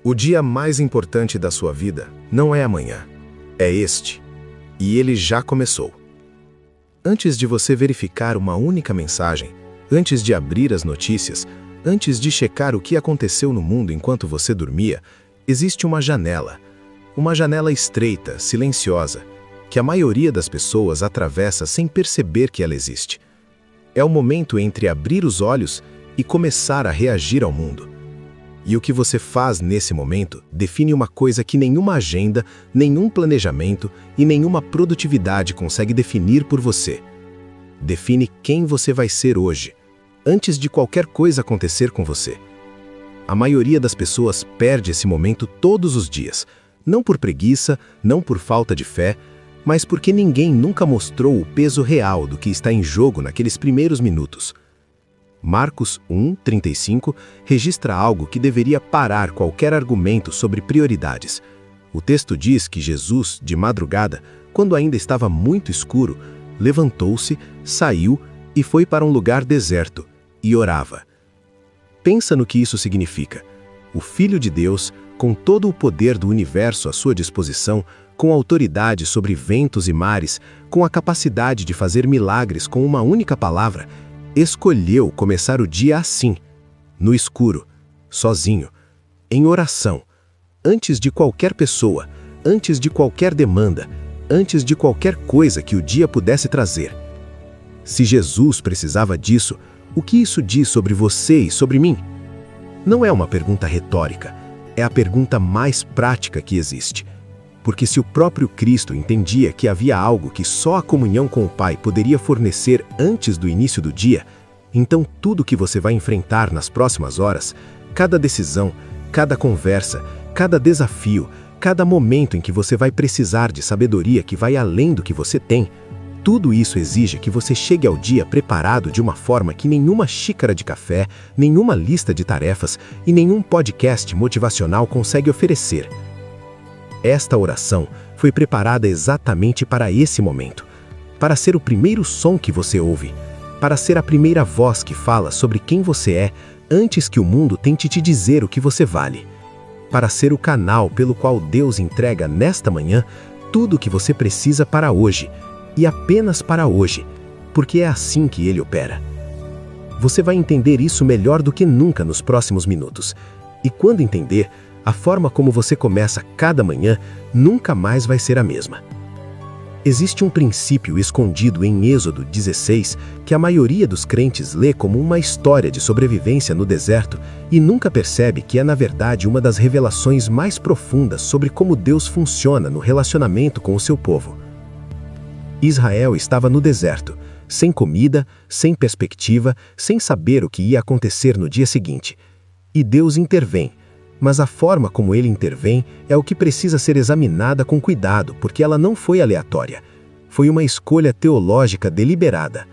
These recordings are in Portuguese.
O dia mais importante da sua vida não é amanhã, é este. E ele já começou. Antes de você verificar uma única mensagem, antes de abrir as notícias, antes de checar o que aconteceu no mundo enquanto você dormia, existe uma janela estreita, silenciosa, que a maioria das pessoas atravessa sem perceber que ela existe. É o momento entre abrir os olhos e começar a reagir ao mundo. E o que você faz nesse momento define uma coisa que nenhuma agenda, nenhum planejamento e nenhuma produtividade consegue definir por você. Define quem você vai ser hoje, antes de qualquer coisa acontecer com você. A maioria das pessoas perde esse momento todos os dias, não por preguiça, não por falta de fé, mas porque ninguém nunca mostrou o peso real do que está em jogo naqueles primeiros minutos. Marcos 1:35 registra algo que deveria parar qualquer argumento sobre prioridades. O texto diz que Jesus, de madrugada, quando ainda estava muito escuro, levantou-se, saiu e foi para um lugar deserto e orava. Pensa no que isso significa. O Filho de Deus, com todo o poder do universo à sua disposição, com autoridade sobre ventos e mares, com a capacidade de fazer milagres com uma única palavra, escolheu começar o dia assim, no escuro, sozinho, em oração, antes de qualquer pessoa, antes de qualquer demanda, antes de qualquer coisa que o dia pudesse trazer. Se Jesus precisava disso, o que isso diz sobre você e sobre mim? Não é uma pergunta retórica, é a pergunta mais prática que existe. Porque se o próprio Cristo entendia que havia algo que só a comunhão com o Pai poderia fornecer antes do início do dia, então tudo que você vai enfrentar nas próximas horas, cada decisão, cada conversa, cada desafio, cada momento em que você vai precisar de sabedoria que vai além do que você tem, tudo isso exige que você chegue ao dia preparado de uma forma que nenhuma xícara de café, nenhuma lista de tarefas e nenhum podcast motivacional consegue oferecer. Esta oração foi preparada exatamente para esse momento, para ser o primeiro som que você ouve, para ser a primeira voz que fala sobre quem você é antes que o mundo tente te dizer o que você vale, para ser o canal pelo qual Deus entrega nesta manhã tudo o que você precisa para hoje, e apenas para hoje, porque é assim que Ele opera. Você vai entender isso melhor do que nunca nos próximos minutos, e quando entender, a forma como você começa cada manhã nunca mais vai ser a mesma. Existe um princípio escondido em Êxodo 16 que a maioria dos crentes lê como uma história de sobrevivência no deserto e nunca percebe que é na verdade uma das revelações mais profundas sobre como Deus funciona no relacionamento com o seu povo. Israel estava no deserto, sem comida, sem perspectiva, sem saber o que ia acontecer no dia seguinte. E Deus intervém. Mas a forma como ele intervém é o que precisa ser examinada com cuidado, porque ela não foi aleatória. Foi uma escolha teológica deliberada.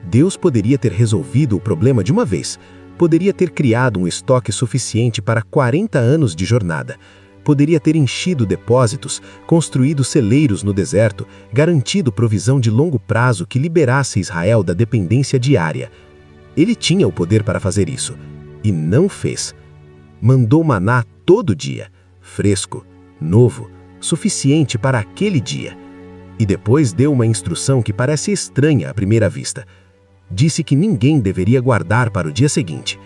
Deus poderia ter resolvido o problema de uma vez, poderia ter criado um estoque suficiente para 40 anos de jornada, poderia ter enchido depósitos, construído celeiros no deserto, garantido provisão de longo prazo que liberasse Israel da dependência diária. Ele tinha o poder para fazer isso, e não fez. Mandou maná todo dia, fresco, novo, suficiente para aquele dia. E depois deu uma instrução que parece estranha à primeira vista. Disse que ninguém deveria guardar para o dia seguinte.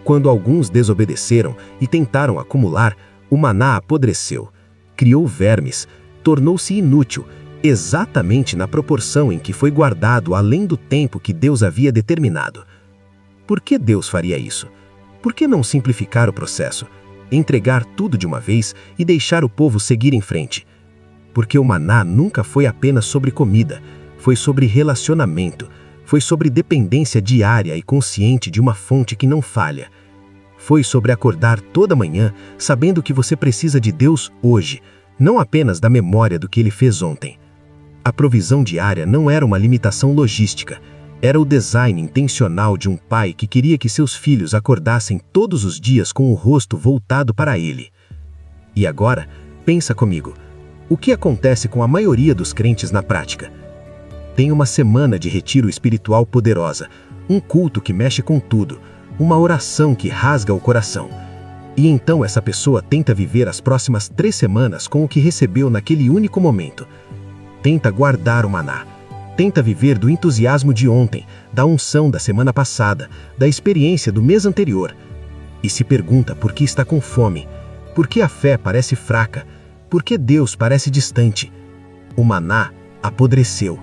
Quando alguns desobedeceram e tentaram acumular, o maná apodreceu, criou vermes, tornou-se inútil, exatamente na proporção em que foi guardado além do tempo que Deus havia determinado. Por que Deus faria isso? Por que não simplificar o processo, entregar tudo de uma vez e deixar o povo seguir em frente? Porque o maná nunca foi apenas sobre comida, foi sobre relacionamento, foi sobre dependência diária e consciente de uma fonte que não falha. Foi sobre acordar toda manhã sabendo que você precisa de Deus hoje, não apenas da memória do que Ele fez ontem. A provisão diária não era uma limitação logística, era o design intencional de um pai que queria que seus filhos acordassem todos os dias com o rosto voltado para ele. E agora, pensa comigo, o que acontece com a maioria dos crentes na prática? Tem uma semana de retiro espiritual poderosa, um culto que mexe com tudo, uma oração que rasga o coração. E então essa pessoa tenta viver as próximas 3 semanas com o que recebeu naquele único momento. Tenta guardar o maná. Tenta viver do entusiasmo de ontem, da unção da semana passada, da experiência do mês anterior. E se pergunta por que está com fome, por que a fé parece fraca, por que Deus parece distante. O maná apodreceu.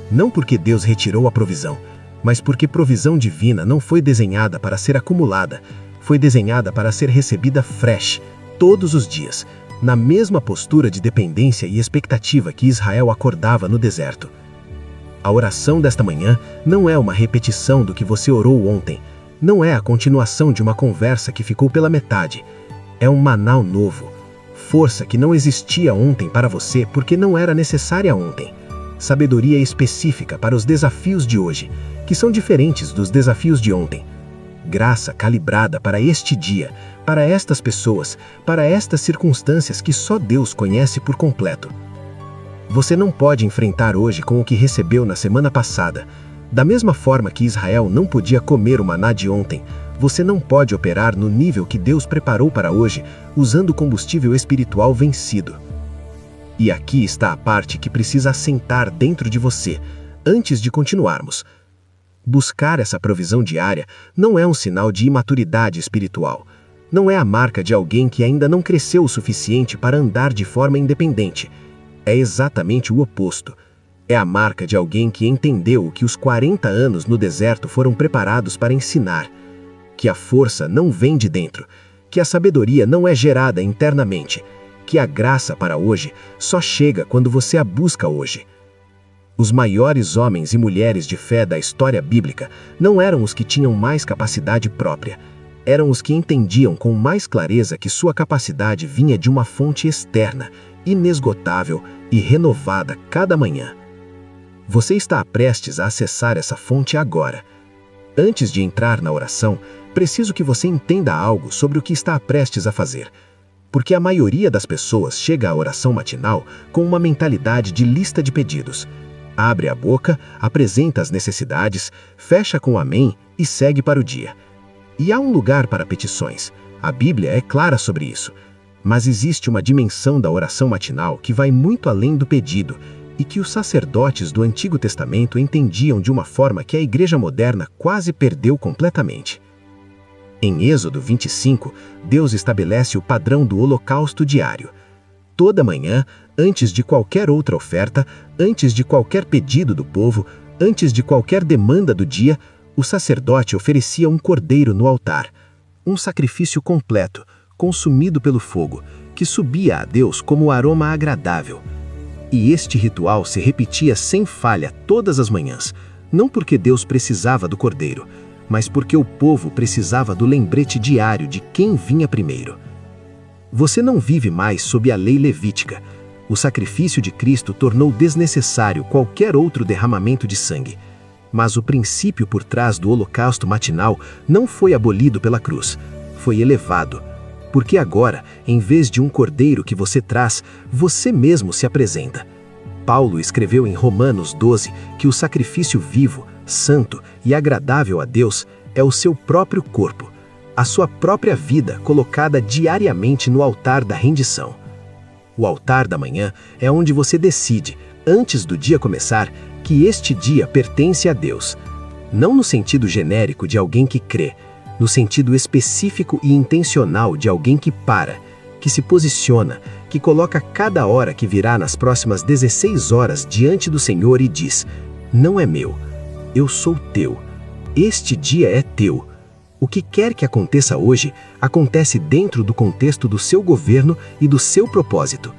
Não porque Deus retirou a provisão, mas porque provisão divina não foi desenhada para ser acumulada, foi desenhada para ser recebida fresh, todos os dias, na mesma postura de dependência e expectativa que Israel acordava no deserto. A oração desta manhã não é uma repetição do que você orou ontem, não é a continuação de uma conversa que ficou pela metade. É um maná novo, força que não existia ontem para você porque não era necessária ontem. Sabedoria específica para os desafios de hoje, que são diferentes dos desafios de ontem. Graça calibrada para este dia, para estas pessoas, para estas circunstâncias que só Deus conhece por completo. Você não pode enfrentar hoje com o que recebeu na semana passada. Da mesma forma que Israel não podia comer o maná de ontem, você não pode operar no nível que Deus preparou para hoje, usando combustível espiritual vencido. E aqui está a parte que precisa assentar dentro de você, antes de continuarmos. Buscar essa provisão diária não é um sinal de imaturidade espiritual. Não é a marca de alguém que ainda não cresceu o suficiente para andar de forma independente. É exatamente o oposto. É a marca de alguém que entendeu que os 40 anos no deserto foram preparados para ensinar. Que a força não vem de dentro. Que a sabedoria não é gerada internamente. Que a graça para hoje só chega quando você a busca hoje. Os maiores homens e mulheres de fé da história bíblica não eram os que tinham mais capacidade própria. Eram os que entendiam com mais clareza que sua capacidade vinha de uma fonte externa, inesgotável e renovada cada manhã. Você está prestes a acessar essa fonte agora. Antes de entrar na oração, preciso que você entenda algo sobre o que está prestes a fazer. Porque a maioria das pessoas chega à oração matinal com uma mentalidade de lista de pedidos. Abre a boca, apresenta as necessidades, fecha com amém e segue para o dia. E há um lugar para petições. A Bíblia é clara sobre isso. Mas existe uma dimensão da oração matinal que vai muito além do pedido e que os sacerdotes do Antigo Testamento entendiam de uma forma que a igreja moderna quase perdeu completamente. Em Êxodo 25, Deus estabelece o padrão do holocausto diário. Toda manhã, antes de qualquer outra oferta, antes de qualquer pedido do povo, antes de qualquer demanda do dia, o sacerdote oferecia um cordeiro no altar, um sacrifício completo, consumido pelo fogo, que subia a Deus como aroma agradável. E este ritual se repetia sem falha todas as manhãs, não porque Deus precisava do cordeiro, mas porque o povo precisava do lembrete diário de quem vinha primeiro. Você não vive mais sob a lei levítica. O sacrifício de Cristo tornou desnecessário qualquer outro derramamento de sangue. Mas o princípio por trás do holocausto matinal não foi abolido pela cruz, foi elevado. Porque agora, em vez de um cordeiro que você traz, você mesmo se apresenta. Paulo escreveu em Romanos 12 que o sacrifício vivo, santo e agradável a Deus é o seu próprio corpo, a sua própria vida colocada diariamente no altar da rendição. O altar da manhã é onde você decide, antes do dia começar, que este dia pertence a Deus. Não no sentido genérico de alguém que crê, no sentido específico e intencional de alguém que para, que se posiciona, que coloca cada hora que virá nas próximas 16 horas diante do Senhor e diz: não é meu, eu sou teu, este dia é teu. O que quer que aconteça hoje, acontece dentro do contexto do seu governo e do seu propósito.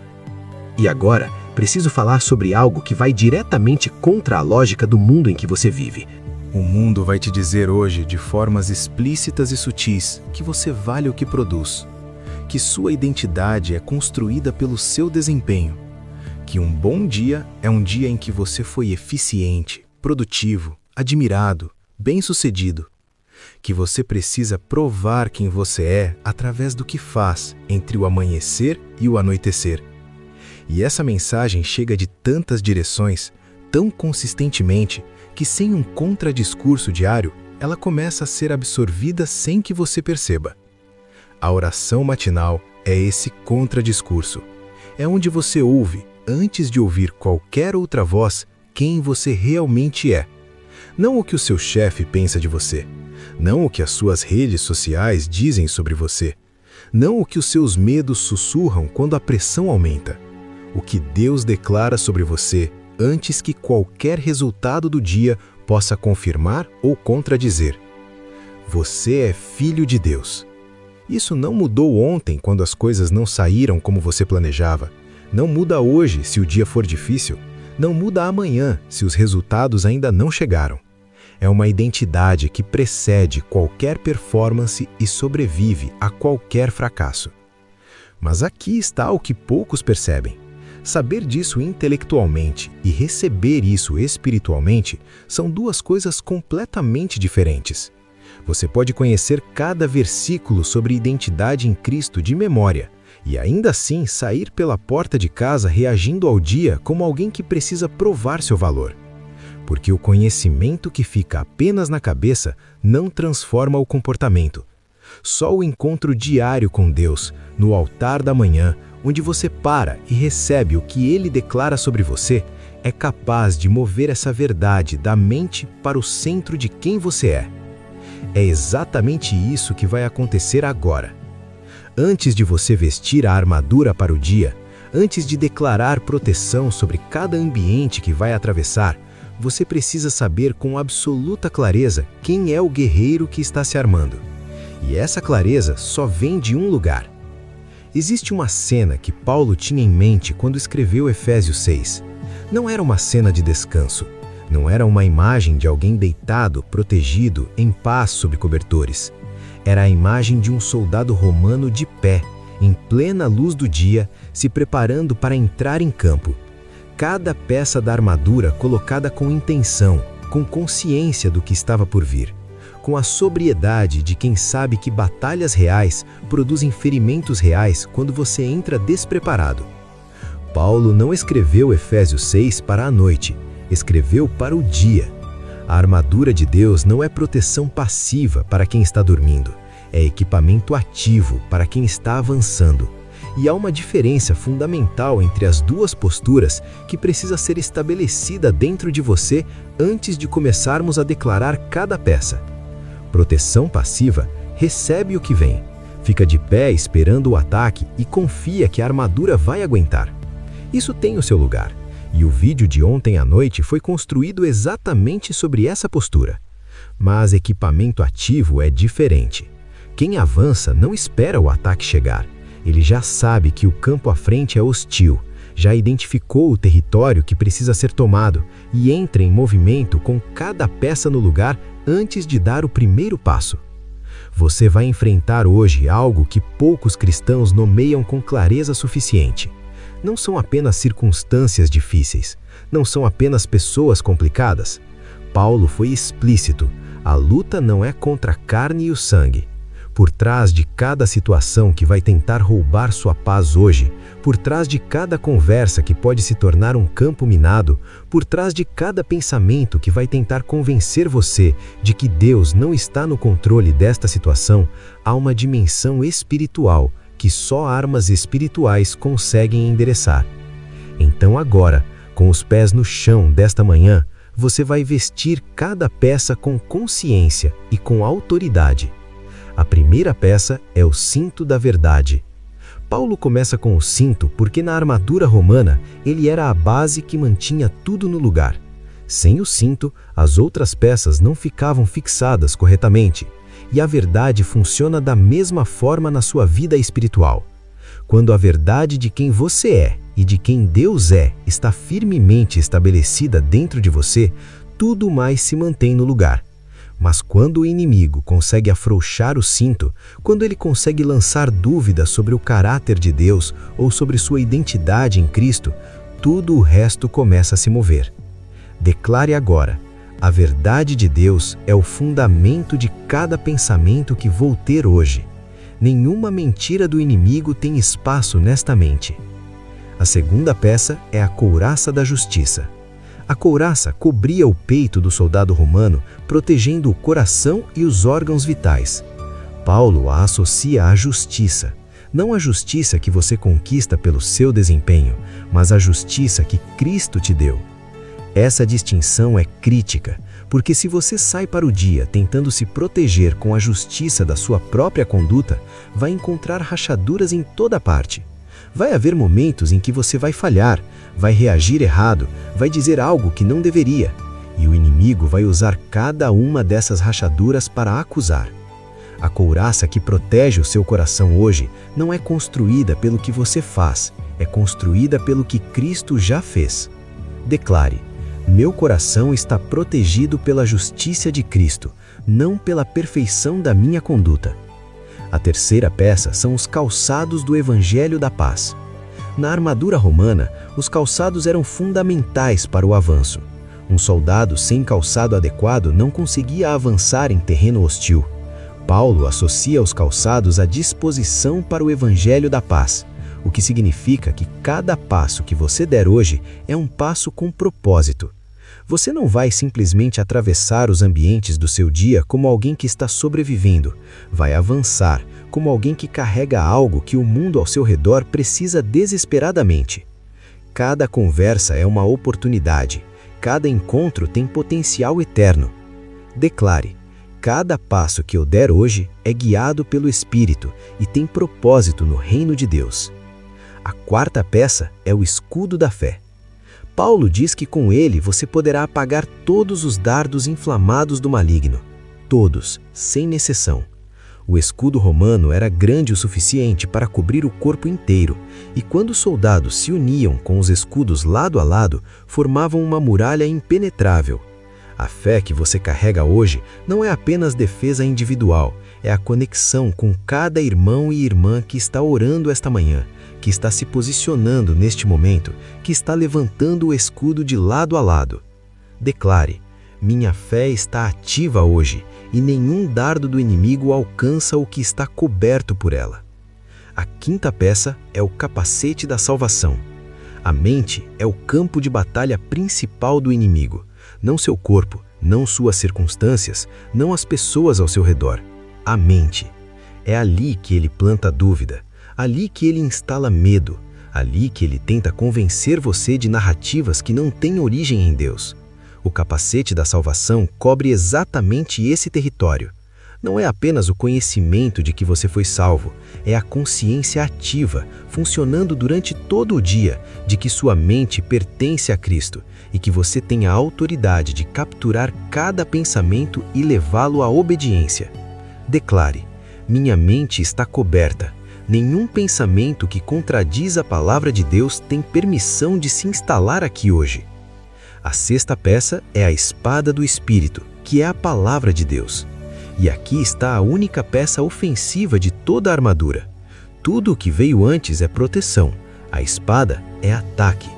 E agora, preciso falar sobre algo que vai diretamente contra a lógica do mundo em que você vive. O mundo vai te dizer hoje, de formas explícitas e sutis, que você vale o que produz, que sua identidade é construída pelo seu desempenho, que um bom dia é um dia em que você foi eficiente, produtivo, admirado, bem-sucedido, que você precisa provar quem você é através do que faz entre o amanhecer e o anoitecer. E essa mensagem chega de tantas direções, tão consistentemente, que sem um contradiscurso diário, ela começa a ser absorvida sem que você perceba. A oração matinal é esse contradiscurso. É onde você ouve, antes de ouvir qualquer outra voz, quem você realmente é. Não o que o seu chefe pensa de você. Não o que as suas redes sociais dizem sobre você. Não o que os seus medos sussurram quando a pressão aumenta. O que Deus declara sobre você antes que qualquer resultado do dia possa confirmar ou contradizer. Você é filho de Deus. Isso não mudou ontem quando as coisas não saíram como você planejava. Não muda hoje se o dia for difícil. Não muda amanhã se os resultados ainda não chegaram. É uma identidade que precede qualquer performance e sobrevive a qualquer fracasso. Mas aqui está o que poucos percebem. Saber disso intelectualmente e receber isso espiritualmente são duas coisas completamente diferentes. Você pode conhecer cada versículo sobre identidade em Cristo de memória e ainda assim sair pela porta de casa reagindo ao dia como alguém que precisa provar seu valor. Porque o conhecimento que fica apenas na cabeça não transforma o comportamento. Só o encontro diário com Deus, no altar da manhã, onde você para e recebe o que Ele declara sobre você, é capaz de mover essa verdade da mente para o centro de quem você é. É exatamente isso que vai acontecer agora. Antes de você vestir a armadura para o dia, antes de declarar proteção sobre cada ambiente que vai atravessar, você precisa saber com absoluta clareza quem é o guerreiro que está se armando. E essa clareza só vem de um lugar. Existe uma cena que Paulo tinha em mente quando escreveu Efésios 6. Não era uma cena de descanso. Não era uma imagem de alguém deitado, protegido, em paz sob cobertores. Era a imagem de um soldado romano de pé, em plena luz do dia, se preparando para entrar em campo. Cada peça da armadura colocada com intenção, com consciência do que estava por vir, com a sobriedade de quem sabe que batalhas reais produzem ferimentos reais quando você entra despreparado. Paulo não escreveu Efésios 6 para a noite, escreveu para o dia. A armadura de Deus não é proteção passiva para quem está dormindo, é equipamento ativo para quem está avançando. E há uma diferença fundamental entre as duas posturas que precisa ser estabelecida dentro de você antes de começarmos a declarar cada peça. Proteção passiva recebe o que vem, fica de pé esperando o ataque e confia que a armadura vai aguentar. Isso tem o seu lugar, e o vídeo de ontem à noite foi construído exatamente sobre essa postura. Mas equipamento ativo é diferente. Quem avança não espera o ataque chegar. Ele já sabe que o campo à frente é hostil, já identificou o território que precisa ser tomado e entra em movimento com cada peça no lugar antes de dar o primeiro passo. Você vai enfrentar hoje algo que poucos cristãos nomeiam com clareza suficiente. Não são apenas circunstâncias difíceis, não são apenas pessoas complicadas. Paulo foi explícito: a luta não é contra a carne e o sangue. Por trás de cada situação que vai tentar roubar sua paz hoje, por trás de cada conversa que pode se tornar um campo minado, por trás de cada pensamento que vai tentar convencer você de que Deus não está no controle desta situação, há uma dimensão espiritual que só armas espirituais conseguem endereçar. Então agora, com os pés no chão desta manhã, você vai vestir cada peça com consciência e com autoridade. A primeira peça é o cinto da verdade. Paulo começa com o cinto porque na armadura romana ele era a base que mantinha tudo no lugar. Sem o cinto, as outras peças não ficavam fixadas corretamente. E a verdade funciona da mesma forma na sua vida espiritual. Quando a verdade de quem você é e de quem Deus é está firmemente estabelecida dentro de você, tudo mais se mantém no lugar. Mas quando o inimigo consegue afrouxar o cinto, quando ele consegue lançar dúvidas sobre o caráter de Deus ou sobre sua identidade em Cristo, tudo o resto começa a se mover. Declare agora: a verdade de Deus é o fundamento de cada pensamento que vou ter hoje. Nenhuma mentira do inimigo tem espaço nesta mente. A segunda peça é a couraça da justiça. A couraça cobria o peito do soldado romano, protegendo o coração e os órgãos vitais. Paulo a associa à justiça. Não a justiça que você conquista pelo seu desempenho, mas a justiça que Cristo te deu. Essa distinção é crítica, porque se você sai para o dia tentando se proteger com a justiça da sua própria conduta, vai encontrar rachaduras em toda parte. Vai haver momentos em que você vai falhar, vai reagir errado, vai dizer algo que não deveria, e o inimigo vai usar cada uma dessas rachaduras para acusar. A couraça que protege o seu coração hoje não é construída pelo que você faz, é construída pelo que Cristo já fez. Declare: meu coração está protegido pela justiça de Cristo, não pela perfeição da minha conduta. A terceira peça são os calçados do Evangelho da Paz. Na armadura romana, os calçados eram fundamentais para o avanço. Um soldado sem calçado adequado não conseguia avançar em terreno hostil. Paulo associa os calçados à disposição para o Evangelho da Paz, o que significa que cada passo que você der hoje é um passo com propósito. Você não vai simplesmente atravessar os ambientes do seu dia como alguém que está sobrevivendo. Vai avançar como alguém que carrega algo que o mundo ao seu redor precisa desesperadamente. Cada conversa é uma oportunidade. Cada encontro tem potencial eterno. Declare: cada passo que eu der hoje é guiado pelo Espírito e tem propósito no reino de Deus. A quarta peça é o escudo da fé. Paulo diz que com ele você poderá apagar todos os dardos inflamados do maligno. Todos, sem exceção. O escudo romano era grande o suficiente para cobrir o corpo inteiro, e quando os soldados se uniam com os escudos lado a lado, formavam uma muralha impenetrável. A fé que você carrega hoje não é apenas defesa individual, é a conexão com cada irmão e irmã que está orando esta manhã, que está se posicionando neste momento, que está levantando o escudo de lado a lado. Declare: minha fé está ativa hoje e nenhum dardo do inimigo alcança o que está coberto por ela. A quinta peça é o capacete da salvação. A mente é o campo de batalha principal do inimigo. Não seu corpo, não suas circunstâncias, não as pessoas ao seu redor. A mente. É ali que ele planta dúvida, ali que ele instala medo, ali que ele tenta convencer você de narrativas que não têm origem em Deus. O capacete da salvação cobre exatamente esse território. Não é apenas o conhecimento de que você foi salvo, é a consciência ativa, funcionando durante todo o dia, de que sua mente pertence a Cristo e que você tem a autoridade de capturar cada pensamento e levá-lo à obediência. Declare: minha mente está coberta. Nenhum pensamento que contradiz a palavra de Deus tem permissão de se instalar aqui hoje. A sexta peça é a espada do Espírito, que é a palavra de Deus. E aqui está a única peça ofensiva de toda a armadura. Tudo o que veio antes é proteção, a espada é ataque.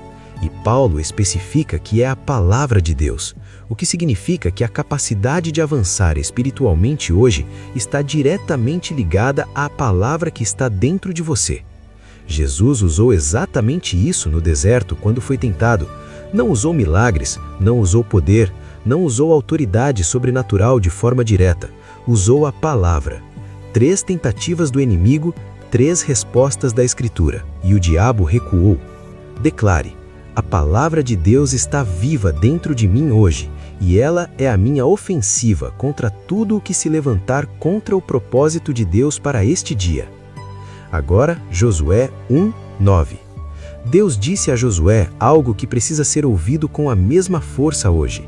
E Paulo especifica que é a palavra de Deus, o que significa que a capacidade de avançar espiritualmente hoje está diretamente ligada à palavra que está dentro de você. Jesus usou exatamente isso no deserto quando foi tentado. Não usou milagres, não usou poder, não usou autoridade sobrenatural de forma direta. Usou a palavra. 3 tentativas do inimigo, 3 respostas da Escritura, e o diabo recuou. Declare: a palavra de Deus está viva dentro de mim hoje, e ela é a minha ofensiva contra tudo o que se levantar contra o propósito de Deus para este dia. Agora, Josué 1:9. Deus disse a Josué algo que precisa ser ouvido com a mesma força hoje.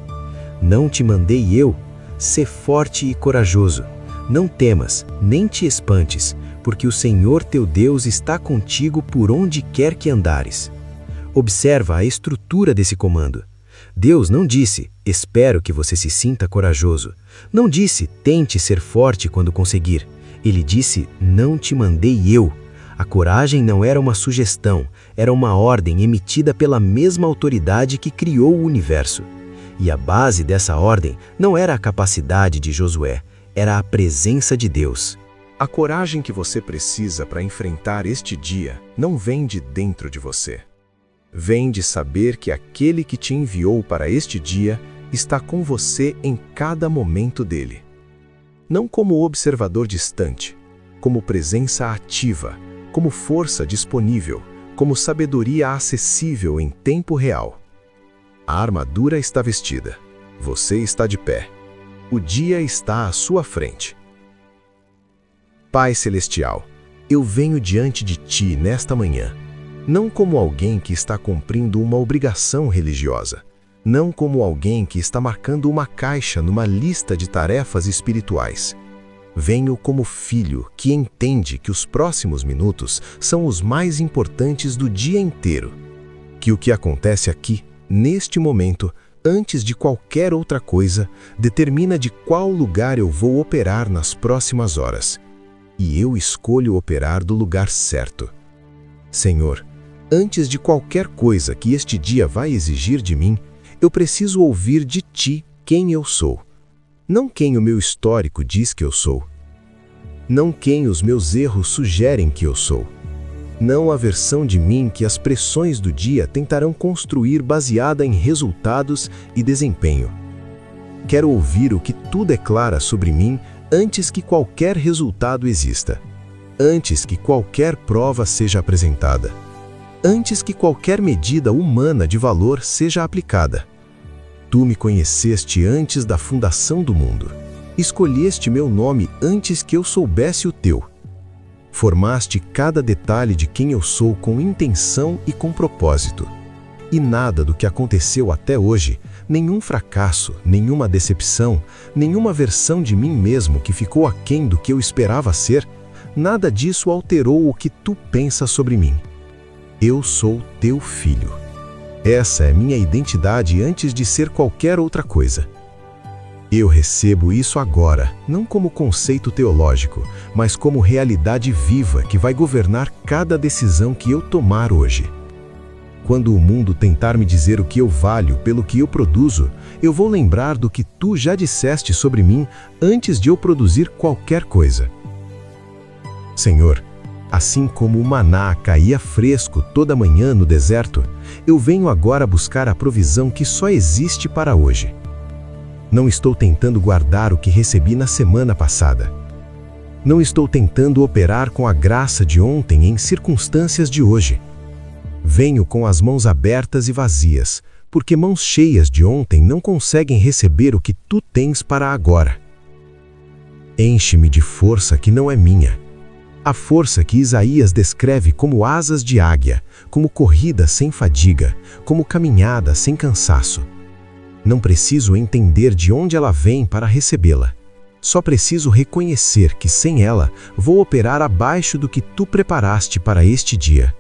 Não te mandei eu? Sê forte e corajoso. Não temas, nem te espantes, porque o Senhor teu Deus está contigo por onde quer que andares. Observa a estrutura desse comando. Deus não disse: espero que você se sinta corajoso. Não disse: tente ser forte quando conseguir. Ele disse: não te mandei eu. A coragem não era uma sugestão, era uma ordem emitida pela mesma autoridade que criou o universo. E a base dessa ordem não era a capacidade de Josué, era a presença de Deus. A coragem que você precisa para enfrentar este dia não vem de dentro de você. Vem de saber que aquele que te enviou para este dia está com você em cada momento dele. Não como observador distante, como presença ativa, como força disponível, como sabedoria acessível em tempo real. A armadura está vestida. Você está de pé. O dia está à sua frente. Pai Celestial, eu venho diante de Ti nesta manhã, não como alguém que está cumprindo uma obrigação religiosa, não como alguém que está marcando uma caixa numa lista de tarefas espirituais. Venho como filho que entende que os próximos minutos são os mais importantes do dia inteiro, que o que acontece aqui, neste momento, antes de qualquer outra coisa, determina de qual lugar eu vou operar nas próximas horas. E eu escolho operar do lugar certo. Senhor, antes de qualquer coisa que este dia vai exigir de mim, eu preciso ouvir de Ti quem eu sou. Não quem o meu histórico diz que eu sou. Não quem os meus erros sugerem que eu sou. Não a versão de mim que as pressões do dia tentarão construir baseada em resultados e desempenho. Quero ouvir o que Tu declara sobre mim antes que qualquer resultado exista. Antes que qualquer prova seja apresentada. Antes que qualquer medida humana de valor seja aplicada. Tu me conheceste antes da fundação do mundo. Escolheste meu nome antes que eu soubesse o teu. Formaste cada detalhe de quem eu sou com intenção e com propósito. E nada do que aconteceu até hoje, nenhum fracasso, nenhuma decepção, nenhuma versão de mim mesmo que ficou aquém do que eu esperava ser, nada disso alterou o que tu pensas sobre mim. Eu sou teu filho. Essa é minha identidade antes de ser qualquer outra coisa. Eu recebo isso agora, não como conceito teológico, mas como realidade viva que vai governar cada decisão que eu tomar hoje. Quando o mundo tentar me dizer o que eu valho pelo que eu produzo, eu vou lembrar do que tu já disseste sobre mim antes de eu produzir qualquer coisa. Senhor, assim como o maná caía fresco toda manhã no deserto, eu venho agora buscar a provisão que só existe para hoje. Não estou tentando guardar o que recebi na semana passada. Não estou tentando operar com a graça de ontem em circunstâncias de hoje. Venho com as mãos abertas e vazias, porque mãos cheias de ontem não conseguem receber o que tu tens para agora. Enche-me de força que não é minha. A força que Isaías descreve como asas de águia, como corrida sem fadiga, como caminhada sem cansaço. Não preciso entender de onde ela vem para recebê-la. Só preciso reconhecer que sem ela vou operar abaixo do que tu preparaste para este dia.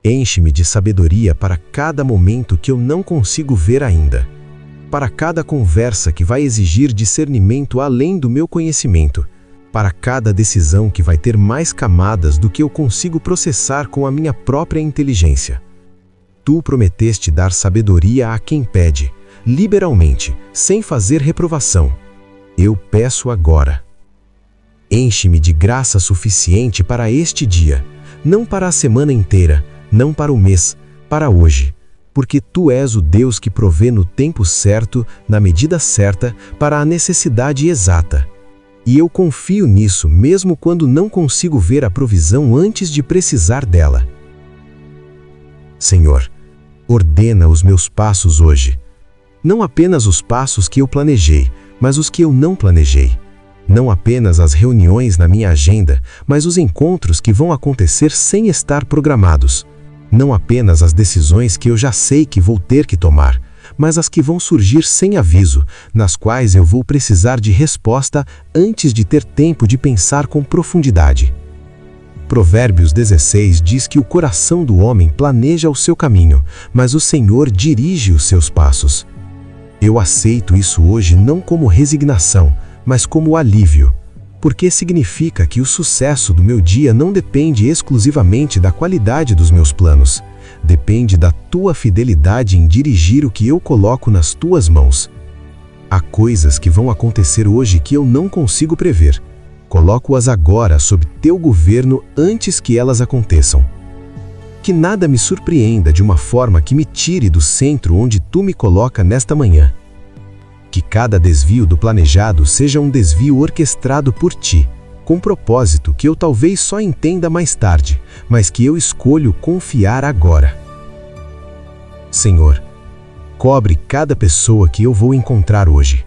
Enche-me de sabedoria para cada momento que eu não consigo ver ainda. Para cada conversa que vai exigir discernimento além do meu conhecimento. Para cada decisão que vai ter mais camadas do que eu consigo processar com a minha própria inteligência. Tu prometeste dar sabedoria a quem pede, liberalmente, sem fazer reprovação. Eu peço agora. Enche-me de graça suficiente para este dia, não para a semana inteira, não para o mês, para hoje, porque tu és o Deus que provê no tempo certo, na medida certa, para a necessidade exata. E eu confio nisso mesmo quando não consigo ver a provisão antes de precisar dela. Senhor, ordena os meus passos hoje. Não apenas os passos que eu planejei, mas os que eu não planejei. Não apenas as reuniões na minha agenda, mas os encontros que vão acontecer sem estar programados. Não apenas as decisões que eu já sei que vou ter que tomar, mas as que vão surgir sem aviso, nas quais eu vou precisar de resposta antes de ter tempo de pensar com profundidade. Provérbios 16 diz que o coração do homem planeja o seu caminho, mas o Senhor dirige os seus passos. Eu aceito isso hoje não como resignação, mas como alívio, porque significa que o sucesso do meu dia não depende exclusivamente da qualidade dos meus planos. Depende da tua fidelidade em dirigir o que eu coloco nas tuas mãos. Há coisas que vão acontecer hoje que eu não consigo prever. Coloco-as agora sob teu governo antes que elas aconteçam. Que nada me surpreenda de uma forma que me tire do centro onde tu me coloca nesta manhã. Que cada desvio do planejado seja um desvio orquestrado por ti. com propósito que eu talvez só entenda mais tarde, mas que eu escolho confiar agora. Senhor, cobre cada pessoa que eu vou encontrar hoje.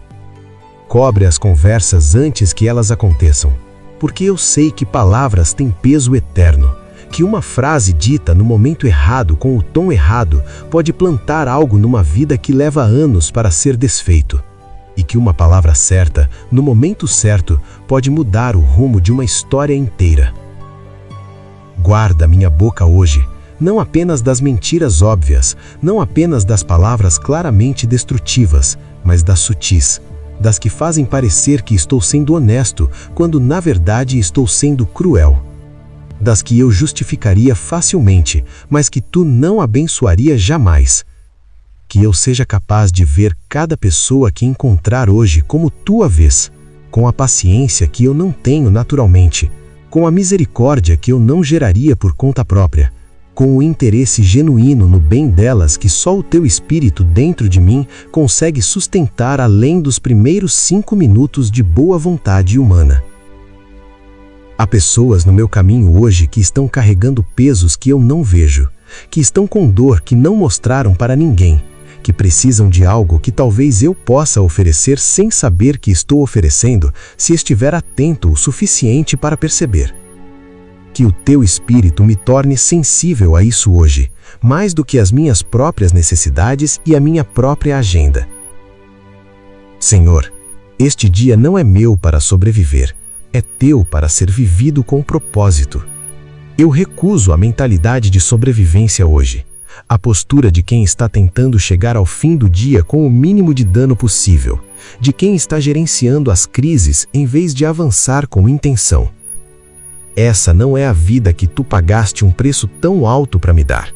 Cobre as conversas antes que elas aconteçam, porque eu sei que palavras têm peso eterno, que uma frase dita no momento errado com o tom errado pode plantar algo numa vida que leva anos para ser desfeito, e que uma palavra certa, no momento certo, pode mudar o rumo de uma história inteira. Guarda minha boca hoje, não apenas das mentiras óbvias, não apenas das palavras claramente destrutivas, mas das sutis, das que fazem parecer que estou sendo honesto, quando na verdade estou sendo cruel. Das que eu justificaria facilmente, mas que tu não abençoaria jamais. Que eu seja capaz de ver cada pessoa que encontrar hoje como tu a vês, com a paciência que eu não tenho naturalmente, com a misericórdia que eu não geraria por conta própria, com o interesse genuíno no bem delas que só o teu Espírito dentro de mim consegue sustentar além dos primeiros 5 minutos de boa vontade humana. Há pessoas no meu caminho hoje que estão carregando pesos que eu não vejo, que estão com dor que não mostraram para ninguém, que precisam de algo que talvez eu possa oferecer sem saber que estou oferecendo, se estiver atento o suficiente para perceber. Que o teu Espírito me torne sensível a isso hoje, mais do que as minhas próprias necessidades e a minha própria agenda. Senhor, este dia não é meu para sobreviver, é teu para ser vivido com propósito. Eu recuso a mentalidade de sobrevivência hoje, a postura de quem está tentando chegar ao fim do dia com o mínimo de dano possível, de quem está gerenciando as crises em vez de avançar com intenção. Essa não é a vida que tu pagaste um preço tão alto para me dar.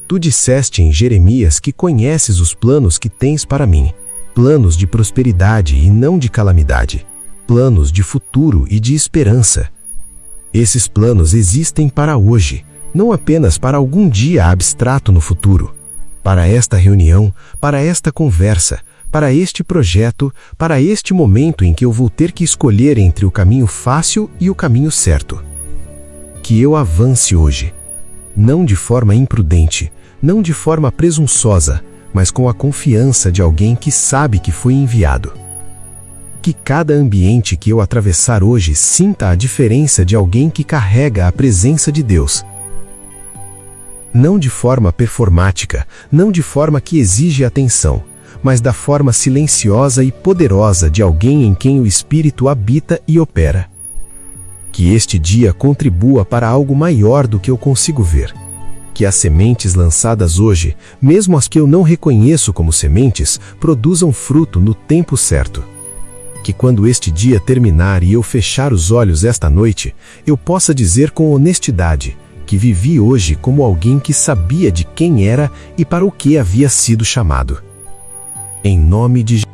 Tu disseste em Jeremias que conheces os planos que tens para mim, planos de prosperidade e não de calamidade, planos de futuro e de esperança. Esses planos existem para hoje, não apenas para algum dia abstrato no futuro. Para esta reunião, para esta conversa, para este projeto, para este momento em que eu vou ter que escolher entre o caminho fácil e o caminho certo. Que eu avance hoje, não de forma imprudente, não de forma presunçosa, mas com a confiança de alguém que sabe que foi enviado. Que cada ambiente que eu atravessar hoje sinta a diferença de alguém que carrega a presença de Deus. Não de forma performática, não de forma que exige atenção, mas da forma silenciosa e poderosa de alguém em quem o Espírito habita e opera. Que este dia contribua para algo maior do que eu consigo ver. Que as sementes lançadas hoje, mesmo as que eu não reconheço como sementes, produzam fruto no tempo certo. Que quando este dia terminar e eu fechar os olhos esta noite, eu possa dizer com honestidade que vivi hoje como alguém que sabia de quem era e para o que havia sido chamado. Em nome de Jesus.